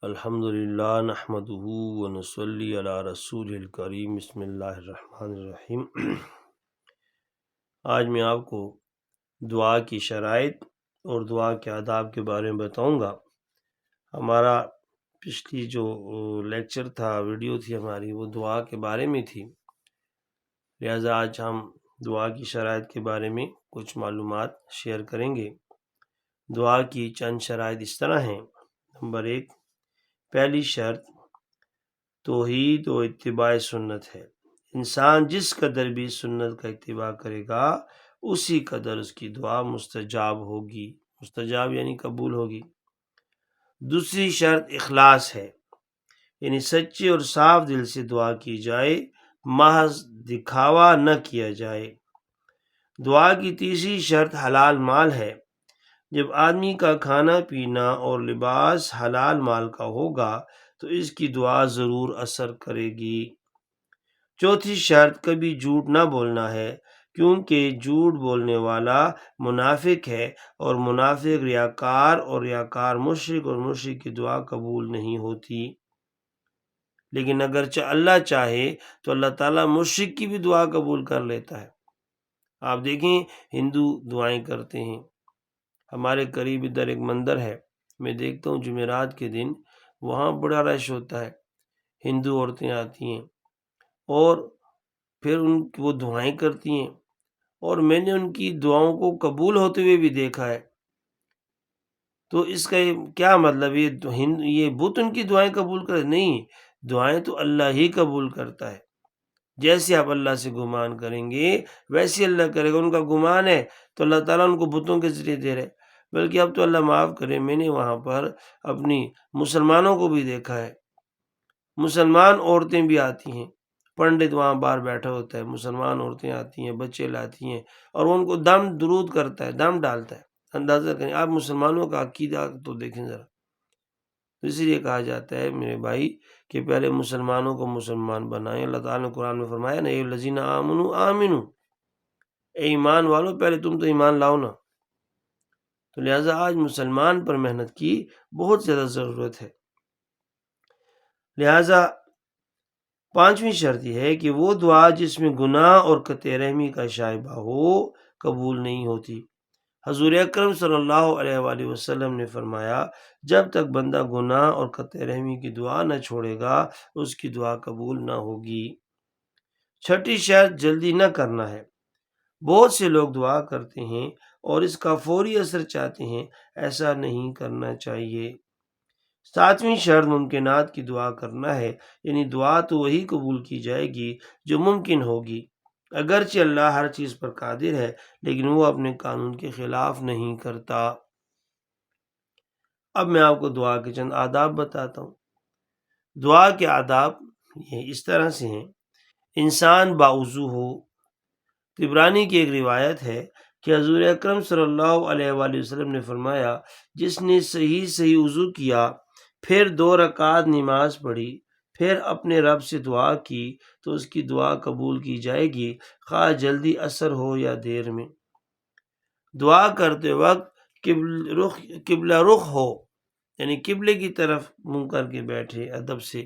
الحمدللہ نحمدہ ونصلی علی رسول الکریم بسم اللہ الرحمن الرحیم۔ آج میں آپ کو دعا کی شرائط اور دعا کے آداب کے بارے میں بتاؤں گا۔ ہمارا پچھلی جو لیکچر تھا، ویڈیو تھی ہماری، وہ دعا کے بارے میں تھی، لہٰذا آج ہم دعا کی شرائط کے بارے میں کچھ معلومات شیئر کریں گے۔ دعا کی چند شرائط اس طرح ہیں۔ نمبر 1، پہلی شرط توحید و اتباع سنت ہے۔ انسان جس قدر بھی سنت کا اتباع کرے گا اسی قدر اس کی دعا مستجاب ہوگی، مستجاب یعنی قبول ہوگی۔ دوسری شرط اخلاص ہے، یعنی سچے اور صاف دل سے دعا کی جائے، محض دکھاوا نہ کیا جائے۔ دعا کی تیسری شرط حلال مال ہے۔ جب آدمی کا کھانا پینا اور لباس حلال مال کا ہوگا تو اس کی دعا ضرور اثر کرے گی۔ چوتھی شرط کبھی جھوٹ نہ بولنا ہے، کیونکہ جھوٹ بولنے والا منافق ہے، اور منافق ریاکار، اور ریاکار مشرک، اور مشرک کی دعا قبول نہیں ہوتی۔ لیکن اگرچہ اللہ چاہے تو اللہ تعالیٰ مشرک کی بھی دعا قبول کر لیتا ہے۔ آپ دیکھیں ہندو دعائیں کرتے ہیں، ہمارے قریب ادھر ایک مندر ہے، میں دیکھتا ہوں جمعرات کے دن وہاں بڑا رش ہوتا ہے، ہندو عورتیں آتی ہیں اور پھر وہ دعائیں کرتی ہیں، اور میں نے ان کی دعاؤں کو قبول ہوتے ہوئے بھی دیکھا ہے۔ تو اس کا کیا مطلب؟ یہ بت ان کی دعائیں قبول کرے؟ نہیں، دعائیں تو اللہ ہی قبول کرتا ہے۔ جیسے آپ اللہ سے گمان کریں گے ویسے اللہ کرے گا۔ ان کا گمان ہے تو اللہ تعالیٰ ان کو بتوں کے ذریعے دے رہے، بلکہ اب تو اللہ معاف کرے، میں نے وہاں پر اپنی مسلمانوں کو بھی دیکھا ہے، مسلمان عورتیں بھی آتی ہیں، پنڈت وہاں باہر بیٹھا ہوتا ہے، مسلمان عورتیں آتی ہیں، بچے لاتی ہیں، اور وہ ان کو دم درود کرتا ہے، دم ڈالتا ہے۔ اندازہ کریں، آپ مسلمانوں کا عقیدہ تو دیکھیں ذرا۔ تو اسی لیے کہا جاتا ہے میرے بھائی کہ پہلے مسلمانوں کو مسلمان بنائیں۔ اللہ تعالیٰ نے قرآن میں فرمایا نا، اے الذین آمنوا آمنو، اے ایمان والو پہلے تم تو ایمان لاؤ نا۔ تو لہٰذا آج مسلمان پر محنت کی بہت زیادہ ضرورت ہے۔ لہٰذا پانچویں شرط یہ ہے کہ وہ دعا جس میں گناہ اور قطع رحمی کا شائبہ ہو قبول نہیں ہوتی۔ حضور اکرم صلی اللہ علیہ وآلہ وسلم نے فرمایا، جب تک بندہ گناہ اور قطع رحمی کی دعا نہ چھوڑے گا اس کی دعا قبول نہ ہوگی۔ چھٹی شرط جلدی نہ کرنا ہے۔ بہت سے لوگ دعا کرتے ہیں اور اس کا فوری اثر چاہتے ہیں، ایسا نہیں کرنا چاہیے۔ ساتویں شرط ممکنات کی دعا کرنا ہے، یعنی دعا تو وہی قبول کی جائے گی جو ممکن ہوگی۔ اگرچہ اللہ ہر چیز پر قادر ہے لیکن وہ اپنے قانون کے خلاف نہیں کرتا۔ اب میں آپ کو دعا کے چند آداب بتاتا ہوں۔ دعا کے آداب یہ اس طرح سے ہیں۔ انسان باوضو ہو۔ طبرانی کی ایک روایت ہے کہ حضور اکرم صلی اللہ علیہ وآلہ وسلم نے فرمایا، جس نے صحیح وضو کیا، پھر 2 رکعت نماز پڑھی، پھر اپنے رب سے دعا کی تو اس کی دعا قبول کی جائے گی، خواہ جلدی اثر ہو یا دیر میں۔ دعا کرتے وقت قبلہ رخ ہو، یعنی قبلے کی طرف منہ کر کے بیٹھے ادب سے۔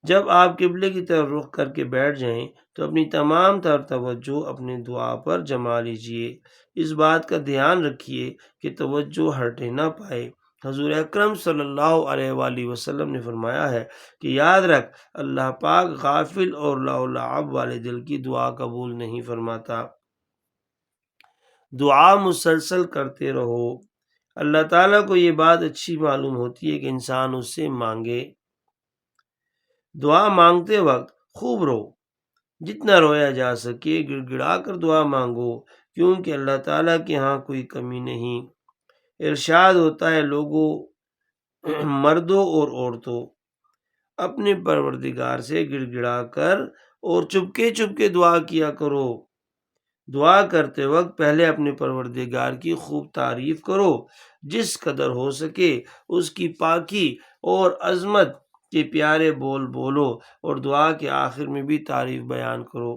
جب آپ قبلے کی طرف رخ کر کے بیٹھ جائیں تو اپنی تمام تر توجہ اپنی دعا پر جما لیجئے۔ اس بات کا دھیان رکھیے کہ توجہ ہٹے نہ پائے۔ حضور اکرم صلی اللہ علیہ وآلہ وسلم نے فرمایا ہے کہ یاد رکھ، اللہ پاک غافل اور لہو لعب والے دل کی دعا قبول نہیں فرماتا۔ دعا مسلسل کرتے رہو۔ اللہ تعالیٰ کو یہ بات اچھی معلوم ہوتی ہے کہ انسان اس سے مانگے۔ دعا مانگتے وقت خوب رو، جتنا رویا جا سکے گڑ گڑا کر دعا مانگو، کیونکہ اللہ تعالیٰ کے ہاں کوئی کمی نہیں۔ ارشاد ہوتا ہے، لوگوں، مردوں اور عورتوں، اپنے پروردگار سے گڑ گڑا کر اور چپکے چپکے دعا کیا کرو۔ دعا کرتے وقت پہلے اپنے پروردگار کی خوب تعریف کرو، جس قدر ہو سکے اس کی پاکی اور عظمت کے پیارے بول بولو، اور دعا کے آخر میں بھی تعریف بیان کرو۔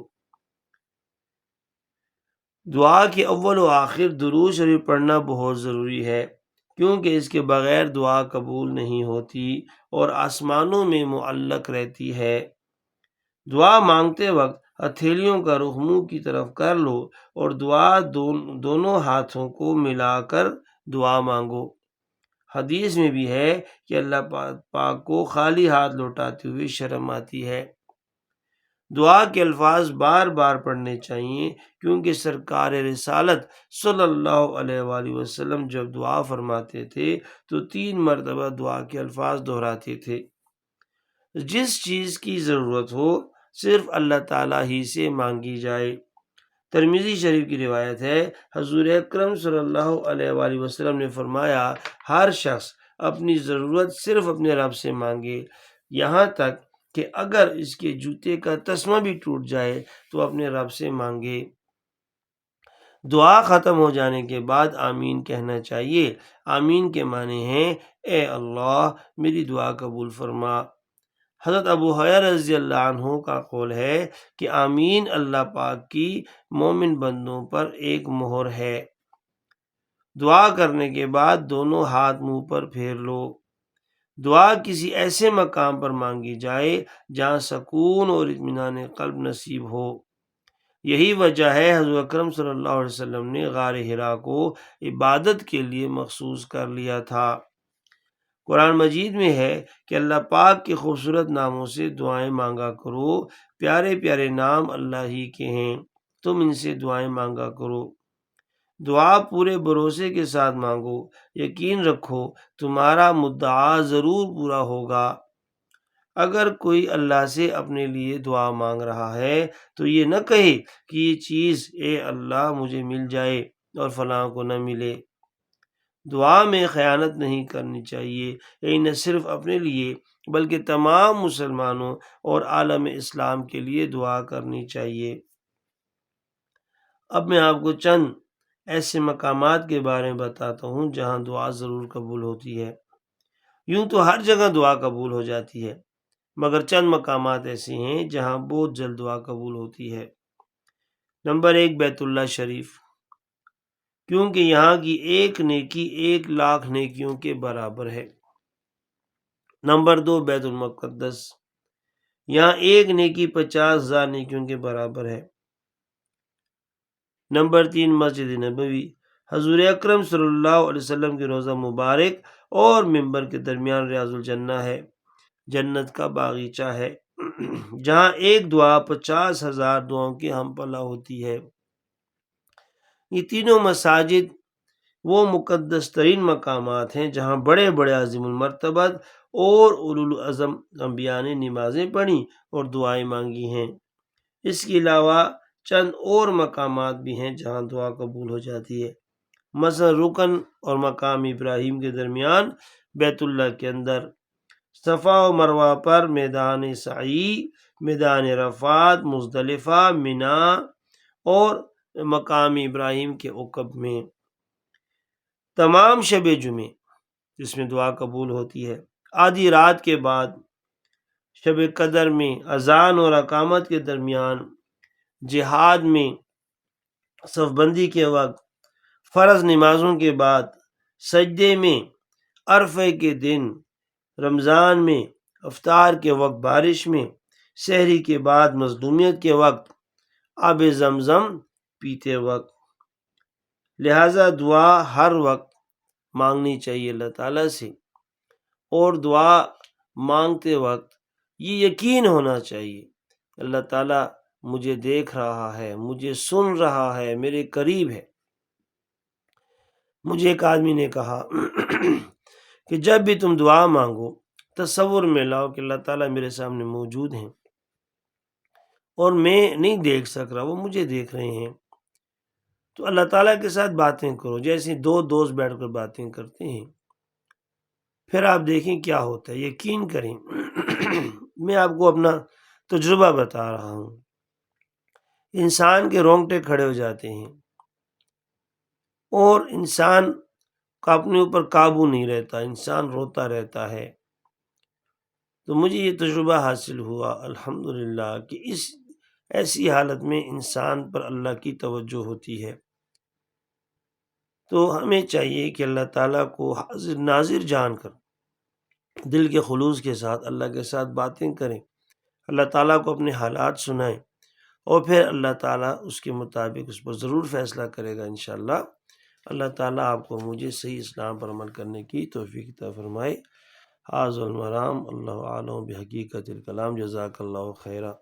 دعا کے اول و آخر درود شریف پڑھنا بہت ضروری ہے۔ کیونکہ اس کے بغیر دعا قبول نہیں ہوتی اور آسمانوں میں معلق رہتی ہے۔ دعا مانگتے وقت ہتھیلیوں کا رخ منہ کی طرف کر لو اور دونوں ہاتھوں کو ملا کر دعا مانگو۔ حدیث میں بھی ہے کہ اللہ پاک کو خالی ہاتھ لوٹاتے ہوئے شرم آتی ہے۔ دعا کے الفاظ بار بار پڑھنے چاہیے، کیونکہ سرکار رسالت صلی اللہ علیہ وآلہ وسلم جب دعا فرماتے تھے تو 3 مرتبہ دعا کے الفاظ دہراتے تھے۔ جس چیز کی ضرورت ہو صرف اللہ تعالیٰ ہی سے مانگی جائے۔ ترمذی شریف کی روایت ہے، حضور اکرم صلی اللہ علیہ وآلہ وسلم نے فرمایا، ہر شخص اپنی ضرورت صرف اپنے رب سے مانگے، یہاں تک کہ اگر اس کے جوتے کا تسمہ بھی ٹوٹ جائے تو اپنے رب سے مانگے۔ دعا ختم ہو جانے کے بعد آمین کہنا چاہیے۔ آمین کے معنی ہیں، اے اللہ میری دعا قبول فرما۔ حضرت ابو ہریرہ رضی اللہ عنہ کا قول ہے کہ آمین اللہ پاک کی مومن بندوں پر ایک مہر ہے۔ دعا کرنے کے بعد دونوں ہاتھ منہ پر پھیر لو۔ دعا کسی ایسے مقام پر مانگی جائے جہاں سکون اور اطمینان قلب نصیب ہو۔ یہی وجہ ہے حضور اکرم صلی اللہ علیہ وسلم نے غار حرا کو عبادت کے لیے مخصوص کر لیا تھا۔ قرآن مجید میں ہے کہ اللہ پاک کے خوبصورت ناموں سے دعائیں مانگا کرو، پیارے پیارے نام اللہ ہی کے ہیں، تم ان سے دعائیں مانگا کرو۔ دعا پورے بھروسے کے ساتھ مانگو، یقین رکھو تمہارا مدعا ضرور پورا ہوگا۔ اگر کوئی اللہ سے اپنے لیے دعا مانگ رہا ہے تو یہ نہ کہے کہ یہ چیز اے اللہ مجھے مل جائے اور فلاں کو نہ ملے۔ دعا میں خیانت نہیں کرنی چاہیے، یعنی نہ صرف اپنے لیے بلکہ تمام مسلمانوں اور عالم اسلام کے لیے دعا کرنی چاہیے۔ اب میں آپ کو چند ایسے مقامات کے بارے میں بتاتا ہوں جہاں دعا ضرور قبول ہوتی ہے۔ یوں تو ہر جگہ دعا قبول ہو جاتی ہے، مگر چند مقامات ایسے ہیں جہاں بہت جلد دعا قبول ہوتی ہے۔ نمبر 1، بیت اللہ شریف، کیونکہ یہاں کی ایک نیکی 1,00,000 نیکیوں کے برابر ہے۔ نمبر 2، بیت المقدس، یہاں ایک نیکی 50,000 نیکیوں کے برابر ہے۔ نمبر 3، مسجد نبوی، حضور اکرم صلی اللہ علیہ وسلم کے روضہ مبارک اور منبر کے درمیان ریاض الجنہ ہے، جنت کا باغیچہ ہے، جہاں ایک دعا 50,000 دعاؤں کی ہم پلہ ہوتی ہے۔ یہ تینوں مساجد وہ مقدس ترین مقامات ہیں جہاں بڑے بڑے عظیم المرتبت اور اولو العزم انبیاء نے نمازیں پڑھی اور دعائیں مانگی ہیں۔ اس کے علاوہ چند اور مقامات بھی ہیں جہاں دعا قبول ہو جاتی ہے، مثلا رکن اور مقام ابراہیم کے درمیان بیت اللہ کے اندر، صفا و مروہ پر میدان سعی، میدان عرفات، مزدلفہ، منا اور مقام ابراہیم کے عقب میں۔ تمام شب جمعے جس میں دعا قبول ہوتی ہے، آدھی رات کے بعد، شب قدر میں، اذان اور اقامت کے درمیان، جہاد میں، صف بندی کے وقت، فرض نمازوں کے بعد، سجدے میں، عرفے کے دن، رمضان میں، افطار کے وقت بارش میں، سحری کے بعد مظلومیت کے وقت، آب زمزم پیتے وقت۔ لہٰذا دعا ہر وقت مانگنی چاہیے اللہ تعالیٰ سے، اور دعا مانگتے وقت یہ یقین ہونا چاہیے اللہ تعالیٰ مجھے دیکھ رہا ہے، مجھے سن رہا ہے، میرے قریب ہے۔ مجھے ایک آدمی نے کہا کہ جب بھی تم دعا مانگو تصور میں لاؤ کہ اللہ تعالیٰ میرے سامنے موجود ہیں اور میں نہیں دیکھ سک رہا، وہ مجھے دیکھ رہے ہیں۔ تو اللہ تعالیٰ کے ساتھ باتیں کرو جیسے 2 دوست بیٹھ کر باتیں کرتے ہیں، پھر آپ دیکھیں کیا ہوتا ہے، یقین کریں۔ میں آپ کو اپنا تجربہ بتا رہا ہوں، انسان کے رونگٹے کھڑے ہو جاتے ہیں اور انسان کا اپنے اوپر قابو نہیں رہتا، انسان روتا رہتا ہے۔ تو مجھے یہ تجربہ حاصل ہوا الحمدللہ کہ اس ایسی حالت میں انسان پر اللہ کی توجہ ہوتی ہے۔ تو ہمیں چاہیے کہ اللہ تعالیٰ کو حاضر ناظر جان کر دل کے خلوص کے ساتھ اللہ کے ساتھ باتیں کریں، اللہ تعالیٰ کو اپنے حالات سنائیں، اور پھر اللہ تعالیٰ اس کے مطابق اس پر ضرور فیصلہ کرے گا انشاءاللہ۔ اللہ تعالیٰ آپ کو مجھے صحیح اسلام پر عمل کرنے کی توفیق عطا فرمائے۔ حاضر المرام، اللہ عالم بحقیقت الکلام، جزاک اللہ خیرہ۔